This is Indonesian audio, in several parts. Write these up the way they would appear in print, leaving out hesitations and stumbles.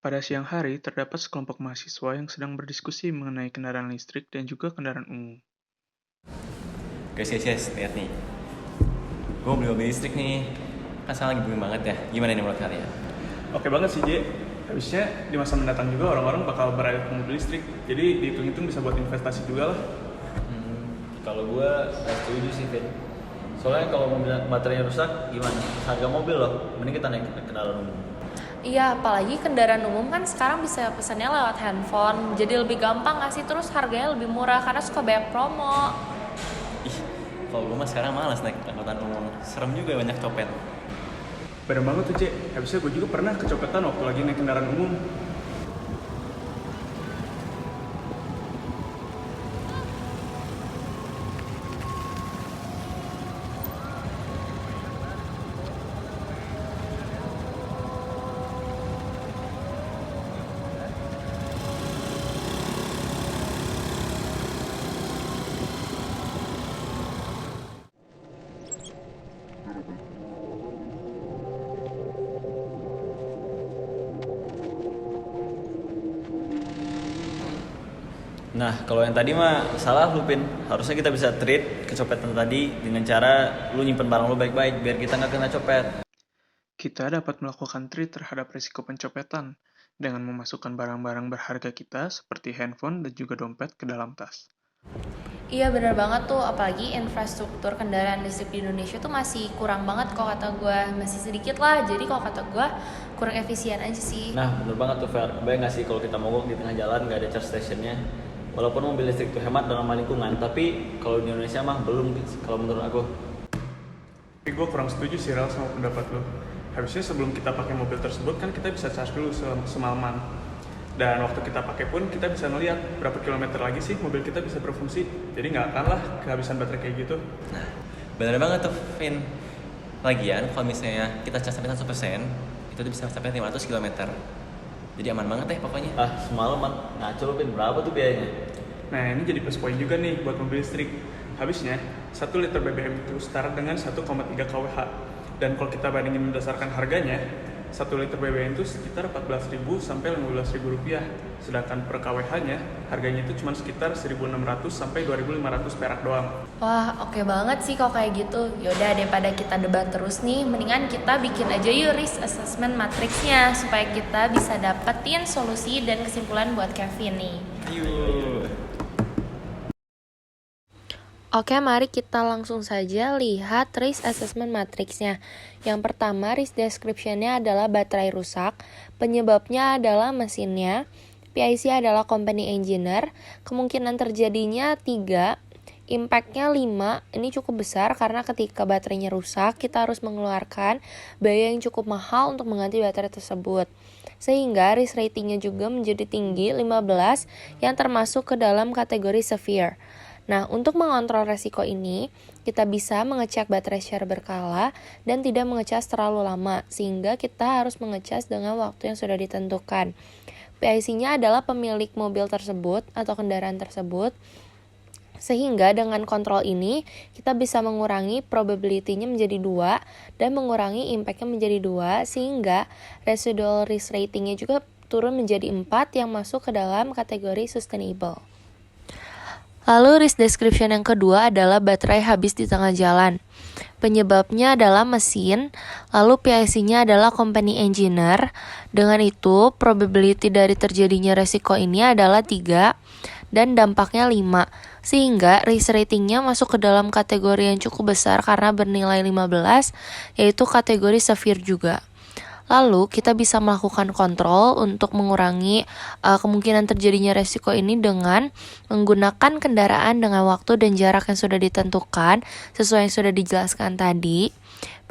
Pada siang hari, terdapat sekelompok mahasiswa yang sedang berdiskusi mengenai kendaraan listrik dan juga kendaraan umum. Guys, lihat nih. Gue beli mobil listrik nih. Kan sekarang lagi booming banget ya. Gimana nih menurut kalian? Oke banget sih, J. Habisnya di masa mendatang juga orang-orang bakal beralih ke mobil listrik. Jadi dihitung-hitung bisa buat investasi juga lah. Kalau gue gak setuju sih, Vin. Soalnya kalau mobil baterainya rusak, gimana? Harga mobil loh, mending kita naik kendaraan umum. Iya, apalagi kendaraan umum kan sekarang bisa pesannya lewat handphone. Jadi lebih gampang nggak sih? Terus harganya lebih murah karena suka banyak promo. Ih, kalau gue mah sekarang malas naik angkutan umum. Serem juga banyak copet. Bener banget tuh, J. Habisnya gue juga pernah kecopetan waktu lagi naik kendaraan umum. Nah, kalau yang tadi mah salah lu, Pin. Harusnya kita bisa treat kecopetan tadi dengan cara lu nyimpen barang lu baik-baik biar kita nggak kena copet. Kita dapat melakukan treat terhadap risiko pencopetan dengan memasukkan barang-barang berharga kita seperti handphone dan juga dompet ke dalam tas. Iya bener banget tuh, apalagi infrastruktur kendaraan listrik di Indonesia tuh masih kurang banget kok kata gue. Masih sedikit lah, jadi kalau kata gue kurang efisien aja sih. Nah, bener banget tuh, Fer. Kebayang nggak sih kalau kita mogok di tengah jalan nggak ada charge stationnya? Walaupun mobil listrik itu hemat dan ramah lingkungan, tapi kalau di Indonesia mah belum, kalau menurut aku. Tapi gue kurang setuju sih, Ral, sama pendapat lo. Harusnya sebelum kita pakai mobil tersebut kan kita bisa charge dulu semalaman. Dan waktu kita pakai pun kita bisa ngeliat berapa kilometer lagi sih mobil kita bisa berfungsi. Jadi nggak akan lah kehabisan baterai kayak gitu. Nah, bener banget tuh, Vin. Lagian, kalau misalnya kita cas sampai 100%, itu tuh bisa sampai 500 km. Jadi aman banget deh pokoknya. Ah, semalaman. Ngaco lu, Pin. Berapa tuh biayanya? Nah ini jadi plus poin juga nih buat mobil listrik. Habisnya 1 liter BBM itu setara dengan 1,3 kWh. Dan kalau kita bandingin berdasarkan harganya, 1 liter BBM itu sekitar 14.000 sampai 15.000 rupiah. Sedangkan per kWh-nya harganya itu cuma sekitar 1.600 sampai 2.500 perak doang. Wah, oke banget sih kalau kayak gitu. Yaudah, daripada kita debat terus nih, mendingan kita bikin aja yuk risk assessment matriksnya supaya kita bisa dapetin solusi dan kesimpulan buat Kevin nih. Yuk. Oke, mari kita langsung saja lihat risk assessment matriksnya. Yang pertama, risk description-nya adalah baterai rusak, penyebabnya adalah mesinnya, PIC adalah company engineer, kemungkinan terjadinya 3, impact-nya 5, ini cukup besar karena ketika baterainya rusak, kita harus mengeluarkan biaya yang cukup mahal untuk mengganti baterai tersebut. Sehingga risk ratingnya juga menjadi tinggi 15 yang termasuk ke dalam kategori severe. Nah, untuk mengontrol resiko ini, kita bisa mengecek baterai secara berkala dan tidak mengecas terlalu lama, sehingga kita harus mengecas dengan waktu yang sudah ditentukan. PIC-nya adalah pemilik mobil tersebut atau kendaraan tersebut, sehingga dengan kontrol ini, kita bisa mengurangi probability-nya menjadi 2 dan mengurangi impact-nya menjadi 2, sehingga residual risk rating-nya juga turun menjadi 4 yang masuk ke dalam kategori sustainable. Lalu risk description yang kedua adalah baterai habis di tengah jalan. Penyebabnya adalah mesin, lalu PIC-nya adalah company engineer. Dengan itu, probability dari terjadinya resiko ini adalah 3 dan dampaknya 5. Sehingga risk ratingnya masuk ke dalam kategori yang cukup besar karena bernilai 15, yaitu kategori severe juga. Lalu kita bisa melakukan kontrol untuk mengurangi kemungkinan terjadinya resiko ini dengan menggunakan kendaraan dengan waktu dan jarak yang sudah ditentukan sesuai yang sudah dijelaskan tadi.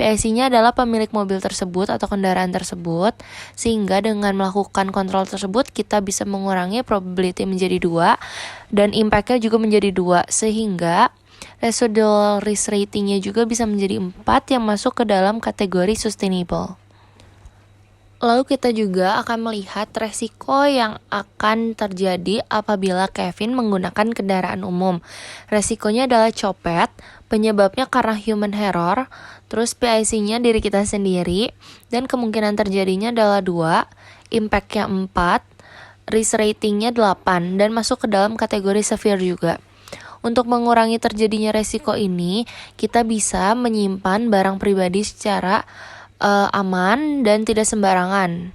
PIC-nya adalah pemilik mobil tersebut atau kendaraan tersebut, sehingga dengan melakukan kontrol tersebut kita bisa mengurangi probability menjadi 2 dan impact-nya juga menjadi 2, sehingga residual risk rating-nya juga bisa menjadi 4 yang masuk ke dalam kategori sustainable. Lalu kita juga akan melihat resiko yang akan terjadi apabila Kevin menggunakan kendaraan umum. Resikonya adalah copet, penyebabnya karena human error, terus PIC-nya diri kita sendiri, dan kemungkinan terjadinya adalah 2, impact-nya 4, risk ratingnya 8, dan masuk ke dalam kategori severe juga. Untuk mengurangi terjadinya resiko ini, kita bisa menyimpan barang pribadi secara aman dan tidak sembarangan.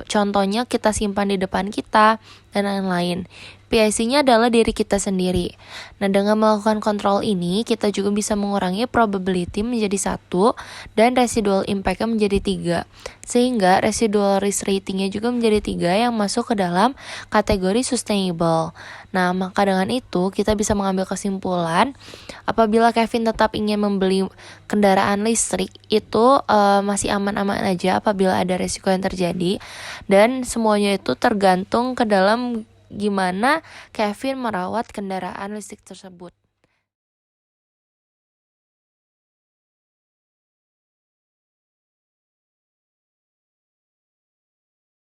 Contohnya kita simpan di depan kita dan lain-lain. PIC-nya adalah diri kita sendiri. Nah, dengan melakukan kontrol ini, kita juga bisa mengurangi probability menjadi 1 dan residual impact-nya menjadi 3. Sehingga residual risk rating-nya juga menjadi 3 yang masuk ke dalam kategori sustainable. Nah, maka dengan itu kita bisa mengambil kesimpulan apabila Kevin tetap ingin membeli kendaraan listrik itu masih aman-aman aja apabila ada resiko yang terjadi, dan semuanya itu tergantung ke dalam gimana Kevin merawat kendaraan listrik tersebut.